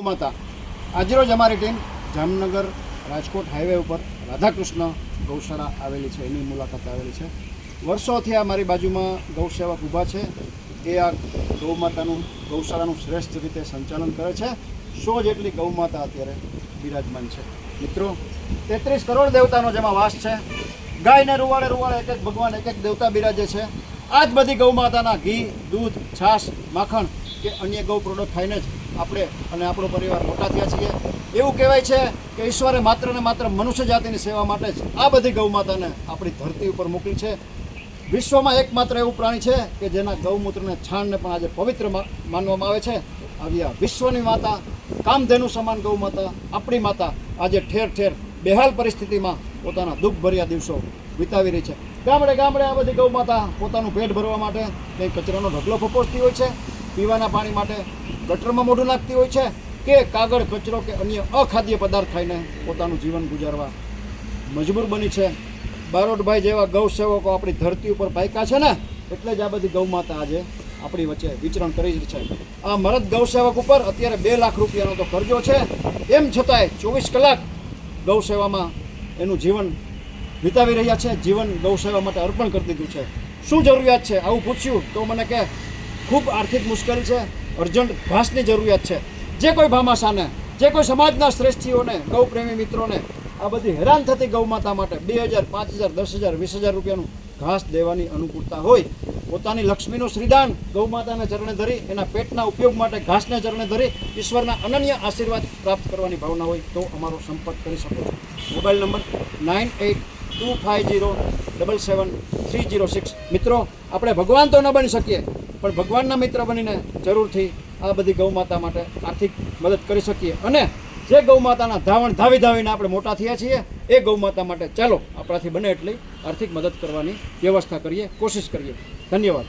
માતા આજરોજ અમારી ટીમ જામનગર રાજકોટ હાઈવે ઉપર રાધાકૃષ્ણ ગૌશાળા આવેલી છે એની મુલાકાતે આવેલી છે. વર્ષોથી આ મારી બાજુમાં ગૌસેવક ઊભા છે. એ આ ગૌમાતાનું ગૌશાળાનું શ્રેષ્ઠ રીતે સંચાલન કરે છે. 100 જેટલી ગૌમાતા અત્યારે બિરાજમાન છે. મિત્રો 33 કરોડ દેવતાનો જેમાં વાસ છે. ગાયને રૂવાડે રૂવાડે એક એક ભગવાન એક એક દેવતા બિરાજે છે. આ જ બધી ગૌમાતાના ઘી, દૂધ, છાશ, માખણ કે અન્ય ગૌ પ્રોડક્ટ ખાઈને જ આપણે અને આપણો પરિવાર મોટા થયા છીએ. એવું કહેવાય છે કે ઈશ્વરે માત્ર ને માત્ર મનુષ્ય જાતિની સેવા માટે જ આ બધી ગૌમાતાને આપણી ધરતી ઉપર મોકલી છે. વિશ્વમાં એકમાત્ર એવું પ્રાણી છે કે જેના ગૌમૂત્રને છાણને પણ આજે પવિત્ર માનવામાં આવે છે. આવી આ વિશ્વની માતા, કામધેનુ સમાન ગૌમાતા, આપણી માતા આજે ઠેર ઠેર બેહાલ પરિસ્થિતિમાં પોતાના દુઃખભર્યા દિવસો વિતાવી રહી છે. ગામડે ગામડે આ બધી ગૌમાતા પોતાનું પેટ ભરવા માટે કંઈ કચરાનો ઢગલો ફપોસતી હોય છે, પીવાના પાણી માટે ગટરમાં મોઢું નાખતી હોય છે, કે કાગળ, કચરો કે અન્ય અખાદ્ય પદાર્થ ખાઈને પોતાનું જીવન ગુજારવા મજબૂર બની છે. બારોટભાઈ જેવા ગૌસેવકો આપણી ધરતી ઉપર પાક્યા છે ને, એટલે જ આ બધી ગૌમાતા આજે આપણી વચ્ચે વિચરણ કરી જ છે. આ મરદ ગૌસેવક ઉપર અત્યારે 2 લાખ રૂપિયાનો તો કરજો છે. એમ છતાંય 24 કલાક ગૌસેવામાં એનું જીવન વિતાવી રહ્યા છે. જીવન ગૌસેવા માટે અર્પણ કરી દીધું છે. શું જરૂરિયાત છે આવું પૂછ્યું તો મને કે ખૂબ આર્થિક મુશ્કેલી છે, અર્જન્ટ ઘાસની જરૂરિયાત છે. જે કોઈ ભામાશાને, જે કોઈ સમાજના શ્રેષ્ઠીઓને, ગૌપ્રેમી મિત્રોને આ બધી હેરાન થતી ગૌમાતા માટે 2000, 5000, 10,000, 20,000 રૂપિયાનું ઘાસ દેવાની અનુકૂળતા હોય, પોતાની લક્ષ્મીનું શ્રીદાન ગૌમાતાને ચરણે ધરી, એના પેટના ઉપયોગ માટે ઘાસને ચરણે ધરી ઈશ્વરના અનન્ય આશીર્વાદ પ્રાપ્ત કરવાની ભાવના હોય તો અમારો સંપર્ક કરી શકો છો. Mobile number 9825077306. મિત્રો, આપણે ભગવાન તો ન બની શકીએ, પણ ભગવાનના મિત્ર બનીને જરૂરથી આ બધી ગૌમાતા માટે આર્થિક મદદ કરી શકીએ. અને જે ગૌમાતાના ધાવીને આપણે મોટા થયા છીએ એ ગૌમાતા માટે ચાલો આપણાથી બને એટલી આર્થિક મદદ કરવાની વ્યવસ્થા કરીએ, કોશિશ કરીએ. ધન્યવાદ.